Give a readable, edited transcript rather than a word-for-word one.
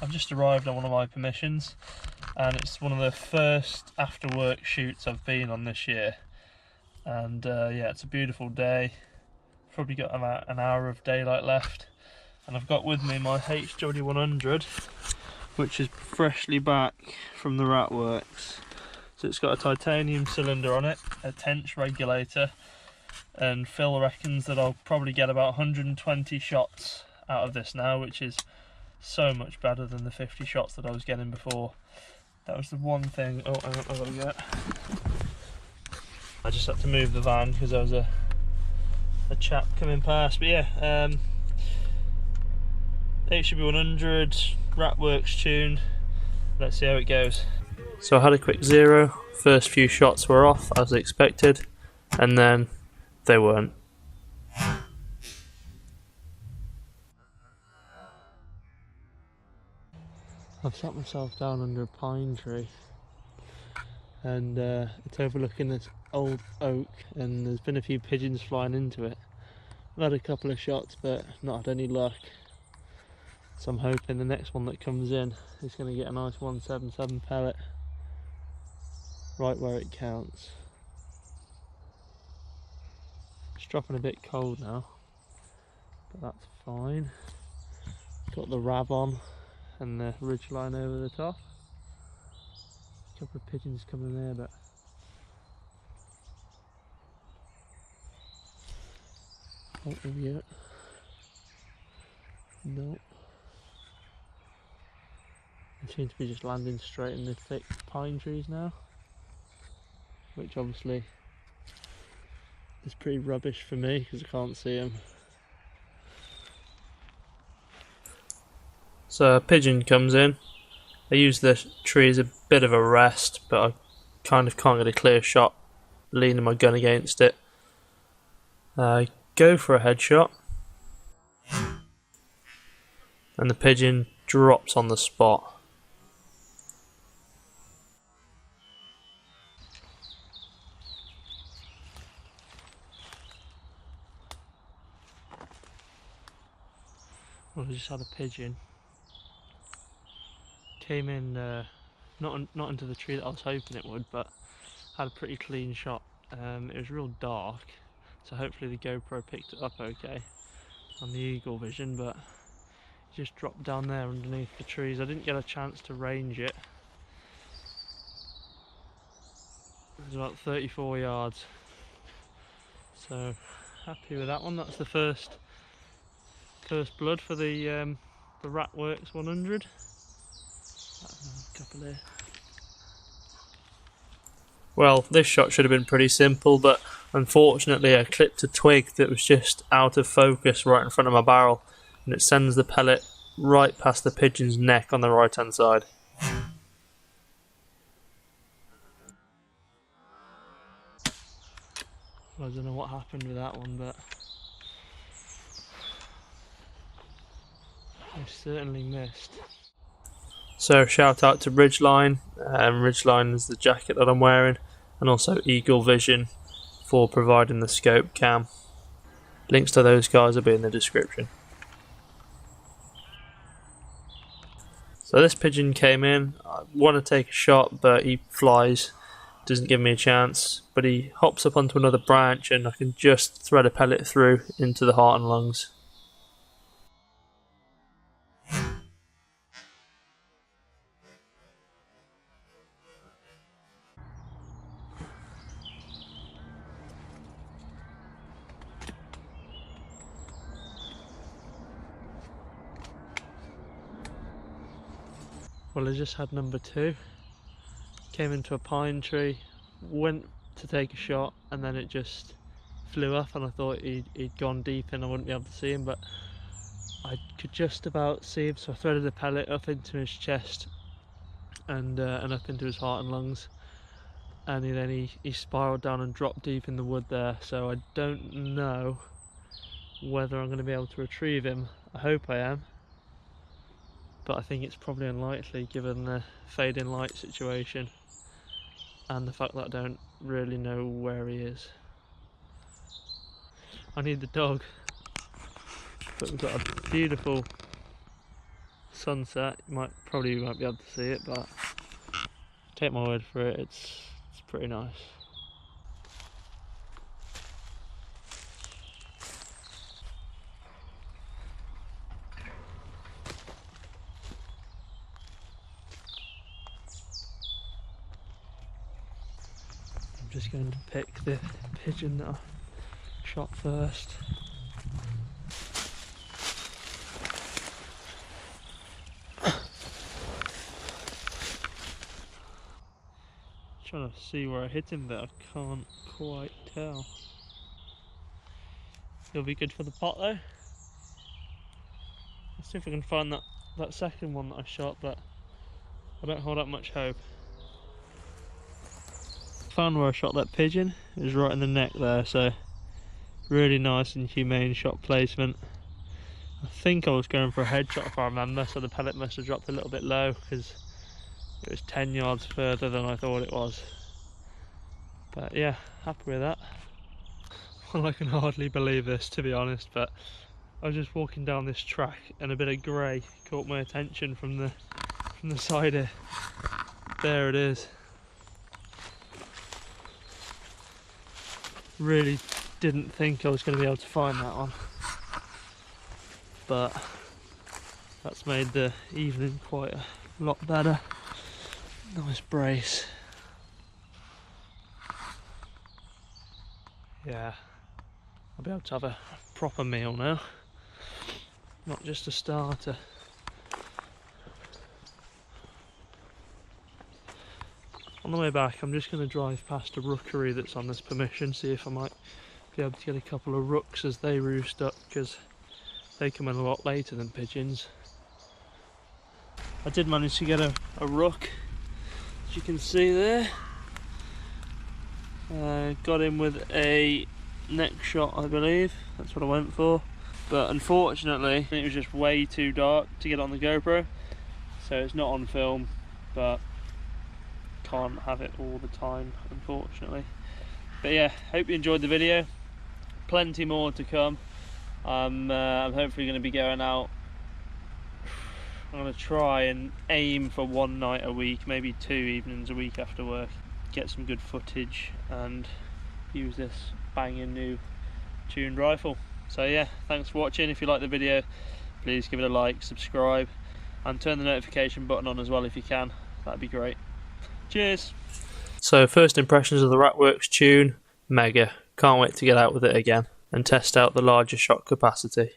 I've just arrived on one of my permissions, and it's one of the first after work shoots I've been on this year. And yeah, it's a beautiful day. Probably got about an hour of daylight left, and I've got with me my HW100, which is freshly back from the rat works. So it's got a titanium cylinder on it, a Tench Regulator, and Phil reckons that I'll probably get about 120 shots out of this now, which is so much better than the 50 shots that I was getting before. That was the one thing. Oh, I've got to get. I just had to move the van because there was a chap coming past. But yeah, HW100, Ratworks tuned. Let's see how it goes. So I had a quick zero. First few shots were off as expected, and then they weren't. I've sat myself down under a pine tree, and it's overlooking this old oak, and there's been a few pigeons flying into it. I've had a couple of shots but not had any luck, so I'm hoping the next one that comes in is going to get a nice 177 pellet right where it counts. It's dropping a bit cold now, but that's fine. Got the rab on and the ridge line over the top. A couple of pigeons coming there, but not yet. No. They seem to be just landing straight in the thick pine trees now, which obviously is pretty rubbish for me because I can't see them. So a pigeon comes in. I use the tree as a bit of a rest, but I kind of can't get a clear shot leaning my gun against it. I go for a headshot, and the pigeon drops on the spot. Well, I just had a pigeon. Came in, not into the tree that I was hoping it would, but had a pretty clean shot. It was real dark, so hopefully the GoPro picked it up okay on the eagle vision, but it just dropped down there underneath the trees. I didn't get a chance to range it. It was about 34 yards, so happy with that one. That's the first blood for the Ratworks 100. Couple there. Well, this shot should have been pretty simple, but unfortunately I clipped a twig that was just out of focus right in front of my barrel, and it sends the pellet right past the pigeon's neck on the right hand side. I don't know what happened with that one, but I certainly missed. So shout out to Ridgeline. Ridgeline is the jacket that I'm wearing, and also Eagle Vision for providing the scope cam. Links to those guys will be in the description. So this pigeon came in. I want to take a shot, but he flies, doesn't give me a chance, but he hops up onto another branch and I can just thread a pellet through into the heart and lungs. Well, I just had number two. Came into a pine tree, went to take a shot, and then it just flew up, and I thought he'd gone deep and I wouldn't be able to see him, but I could just about see him, so I threaded a pellet up into his chest and up into his heart and lungs, and then he spiraled down and dropped deep in the wood there. So I don't know whether I'm going to be able to retrieve him. I hope I am, but I think it's probably unlikely given the fading light situation and the fact that I don't really know where he is. I need the dog, but we've got a beautiful sunset. You probably won't be able to see it, but take my word for it, it's pretty nice. I'm just going to pick the pigeon that I shot first. Trying to see where I hit him, but I can't quite tell. He'll be good for the pot though. Let's see if I can find that second one that I shot, but I don't hold up much hope. Found where I shot that pigeon. It was right in the neck there, so really nice and humane shot placement. I think I was going for a headshot if I remember, so the pellet must have dropped a little bit low because it was 10 yards further than I thought it was. But yeah, happy with that. Well, I can hardly believe this, to be honest, but I was just walking down this track and a bit of grey caught my attention from the side here. There it is. Really didn't think I was going to be able to find that one, but that's made the evening quite a lot better. Nice brace. Yeah, I'll be able to have a proper meal now, not just a starter. On the way back, I'm just going to drive past a rookery that's on this permission, see if I might be able to get a couple of rooks as they roost up, because they come in a lot later than pigeons. I did manage to get a rook, as you can see there. Got him with a neck shot, I believe, that's what I went for. But unfortunately, it was just way too dark to get on the GoPro, so it's not on film, but can't have it all the time, unfortunately. But yeah, hope you enjoyed the video. Plenty more to come. I'm hopefully going to be going out. I'm going to try and aim for one night a week, maybe 2 evenings a week after work. Get some good footage and use this banging new tuned rifle. So yeah, thanks for watching. If you like the video, please give it a like, subscribe, and turn the notification button on as well if you can. That'd be great. Cheers. So first impressions of the Ratworks tune, mega. Can't wait to get out with it again and test out the larger shot capacity.